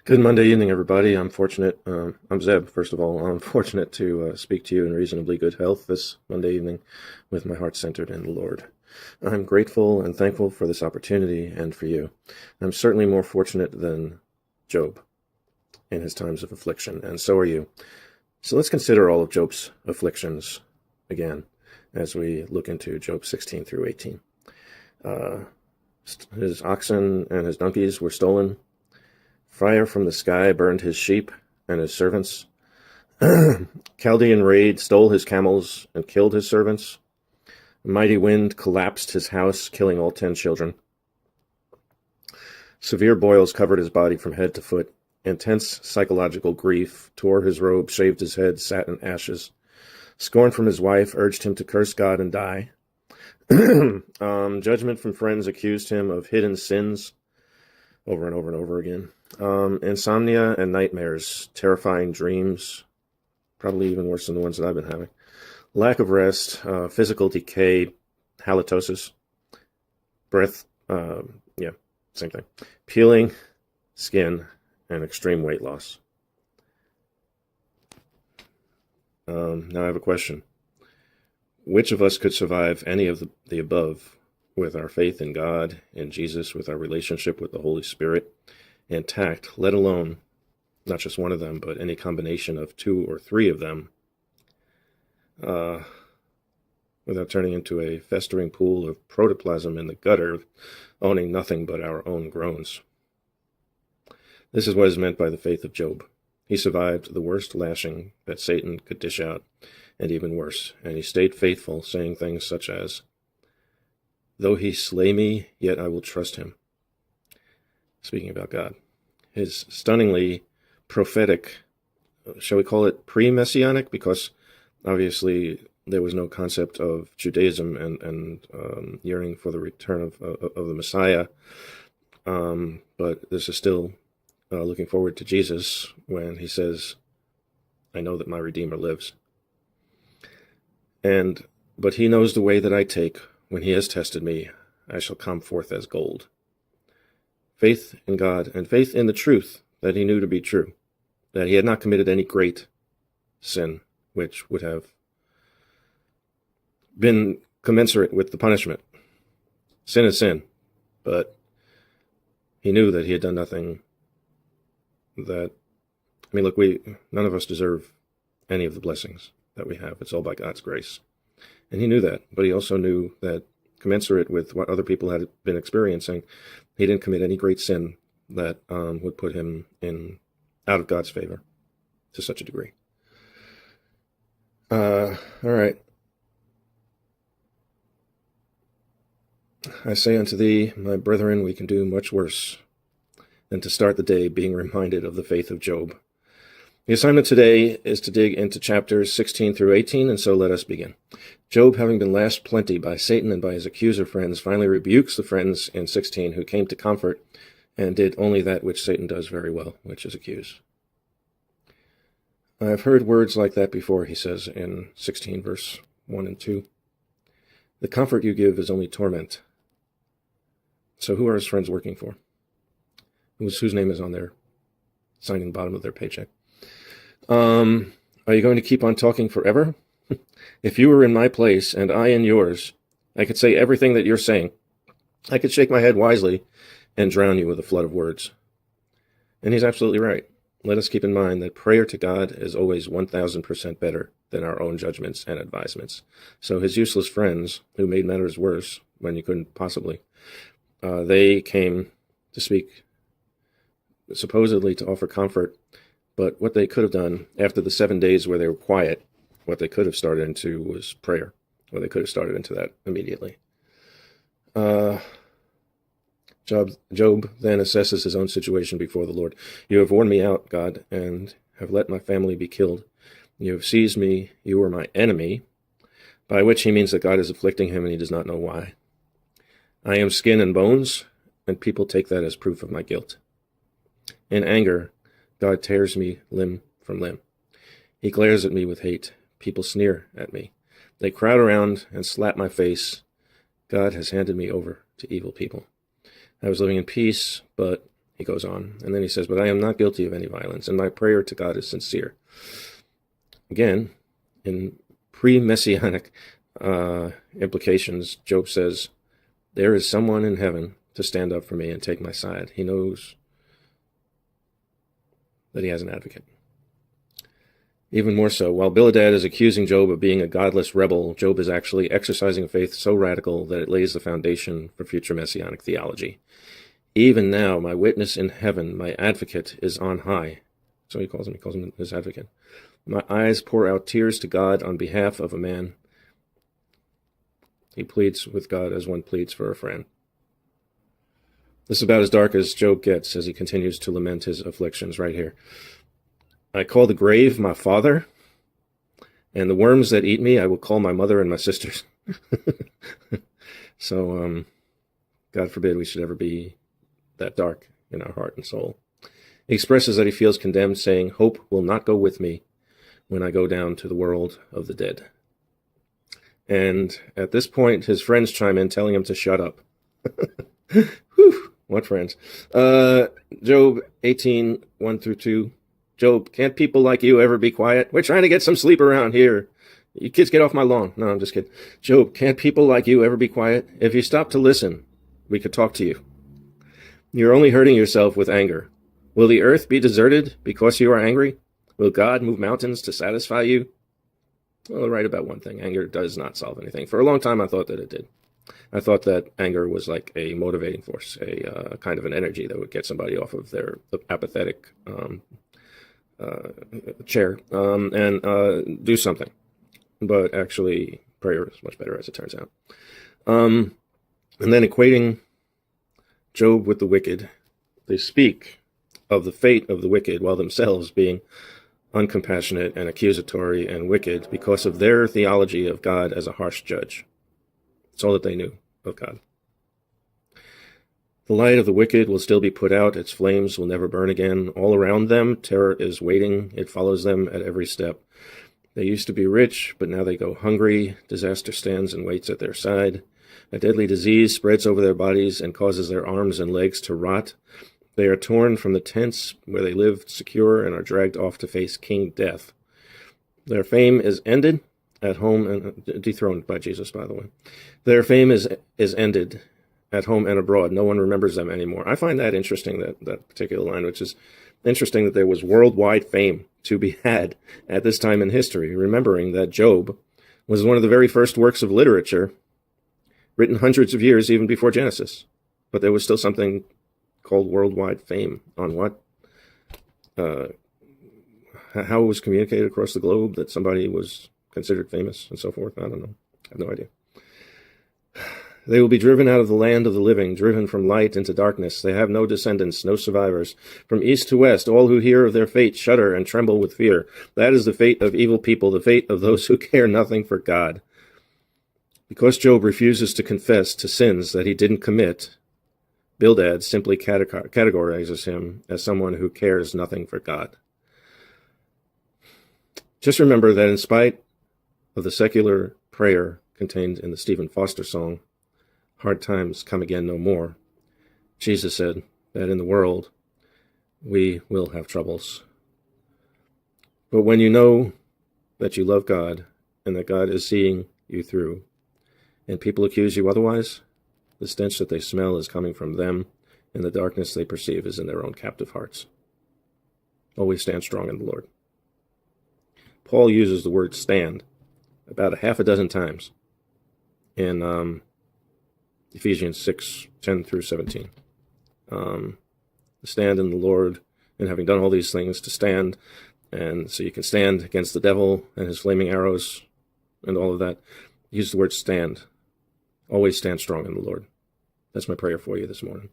Good Monday evening, everybody. I'm Zeb, first of all. I'm fortunate to speak to you in reasonably good health this Monday evening with my heart centered in the Lord. I'm grateful and thankful for this opportunity and for you. I'm certainly more fortunate than Job in his times of affliction, and so are you. So let's consider all of Job's afflictions again as we look into Job 16 through 18. His oxen and his donkeys were stolen. Fire from the sky burned his sheep and his servants. Chaldean raid stole his camels and killed his servants. A mighty wind collapsed his house, killing all 10 children. Severe boils covered his body from head to foot. Intense psychological grief tore his robe, shaved his head, sat in ashes. Scorn from his wife urged him to curse God and die. Judgment from friends accused him of hidden sins over and over and over again. Insomnia and nightmares, terrifying dreams, probably even worse than the ones that I've been having. Lack of rest, physical decay, halitosis, breath, same thing. Peeling skin, and extreme weight loss. Now I have a question. Which of us could survive any of the above with our faith in God, in Jesus, with our relationship with the Holy Spirit intact, let alone not just one of them, but any combination of two or three of them, without turning into a festering pool of protoplasm in the gutter, owning nothing but our own groans? This is what is meant by the faith of Job. He survived the worst lashing that Satan could dish out, and even worse, and he stayed faithful, saying things such as, "Though he slay me, yet I will trust him." Speaking about God. His stunningly prophetic, shall we call it pre-messianic, because obviously there was no concept of Judaism and yearning for the return of the Messiah, but this is still looking forward to Jesus when he says, "I know that my Redeemer lives." But he knows the way that I take. When he has tested me, I shall come forth as gold. Faith in God and faith in the truth that he knew to be true, that he had not committed any great sin which would have been commensurate with the punishment. Sin is sin, but he knew that he had done nothing that, look, none of us deserve any of the blessings that we have. It's all by God's grace. And he knew that, but he also knew that commensurate with what other people had been experiencing, he didn't commit any great sin that would put him out of God's favor to such a degree. All right. I say unto thee, my brethren, we can do much worse than to start the day being reminded of the faith of Job. The assignment today is to dig into chapters 16 through 18, and so let us begin. Job, having been lashed plenty by Satan and by his accuser friends, finally rebukes the friends in 16 who came to comfort and did only that which Satan does very well, which is accuse. I've heard words like that before, he says in 16 verse 1 and 2. The comfort you give is only torment. So who are his friends working for? Whose name is on their signing bottom of their paycheck? Are you going to keep on talking forever? If you were in my place and I in yours, I could say everything that you're saying. I could shake my head wisely and drown you with a flood of words. And he's absolutely right. Let us keep in mind that prayer to God is always 1,000% better than our own judgments and advisements. So his useless friends, who made matters worse when you couldn't possibly, they came to speak, supposedly to offer comfort. But what they could have done after the 7 days where they were quiet, what they could have started into was prayer. Or they could have started into that immediately. Job then assesses his own situation before the Lord. You have worn me out, God, and have let my family be killed. You have seized me, you are my enemy, by which he means that God is afflicting him and he does not know why. I am skin and bones, and people take that as proof of my guilt. In anger, God tears me limb from limb. He glares at me with hate. People sneer at me. They crowd around and slap my face. God has handed me over to evil people. I was living in peace, but he goes on. And then he says, but I am not guilty of any violence, and my prayer to God is sincere. Again, in pre-messianic implications, Job says, there is someone in heaven to stand up for me and take my side. He knows that he has an advocate. Even more so, while Bildad is accusing Job of being a godless rebel, Job is actually exercising a faith so radical that it lays the foundation for future messianic theology. Even now, my witness in heaven, my advocate, is on high. So he calls him his advocate. My eyes pour out tears to God on behalf of a man. He pleads with God as one pleads for a friend. This is about as dark as Job gets as he continues to lament his afflictions right here. I call the grave my father, and the worms that eat me I will call my mother and my sisters. So, God forbid we should ever be that dark in our heart and soul. He expresses that he feels condemned, saying, hope will not go with me when I go down to the world of the dead. And at this point, his friends chime in, telling him to shut up. Whew, what friends? Job 18, 1 through 2. Job, can't people like you ever be quiet? We're trying to get some sleep around here. You kids get off my lawn. No, I'm just kidding. Job, can't people like you ever be quiet? If you stop to listen, we could talk to you. You're only hurting yourself with anger. Will the earth be deserted because you are angry? Will God move mountains to satisfy you? Well, right about one thing. Anger does not solve anything. For a long time, I thought that it did. I thought that anger was like a motivating force, a kind of an energy that would get somebody off of their apathetic chair and do something. But actually, prayer is much better, as it turns out. And then equating Job with the wicked, they speak of the fate of the wicked while themselves being uncompassionate and accusatory and wicked because of their theology of God as a harsh judge. It's all that they knew of God. The light of the wicked will still be put out. Its flames will never burn again. All around them, terror is waiting. It follows them at every step. They used to be rich, but now they go hungry. Disaster stands and waits at their side. A deadly disease spreads over their bodies and causes their arms and legs to rot. They are torn from the tents where they lived secure and are dragged off to face King Death. Their fame is ended at home and dethroned by Jesus, by the way. Their fame is ended at home and abroad. No one remembers them anymore. I find that interesting, that particular line, which is interesting that there was worldwide fame to be had at this time in history, remembering that Job was one of the very first works of literature written hundreds of years even before Genesis. But there was still something called worldwide fame on what? How it was communicated across the globe that somebody was considered famous and so forth. I don't know. I have no idea. They will be driven out of the land of the living, driven from light into darkness. They have no descendants, no survivors. From east to west, all who hear of their fate shudder and tremble with fear. That is the fate of evil people, the fate of those who care nothing for God. Because Job refuses to confess to sins that he didn't commit, Bildad simply categorizes him as someone who cares nothing for God. Just remember that in spite of the secular prayer contained in the Stephen Foster song, "Hard times come again no more," Jesus said that in the world we will have troubles. But when you know that you love God and that God is seeing you through, and people accuse you otherwise, the stench that they smell is coming from them, and the darkness they perceive is in their own captive hearts. Always stand strong in the Lord. Paul uses the word stand about a half a dozen times in Ephesians 6, 10 through 17. Stand in the Lord, and having done all these things, to stand, and so you can stand against the devil and his flaming arrows and all of that. Use the word stand. Always stand strong in the Lord. That's my prayer for you this morning.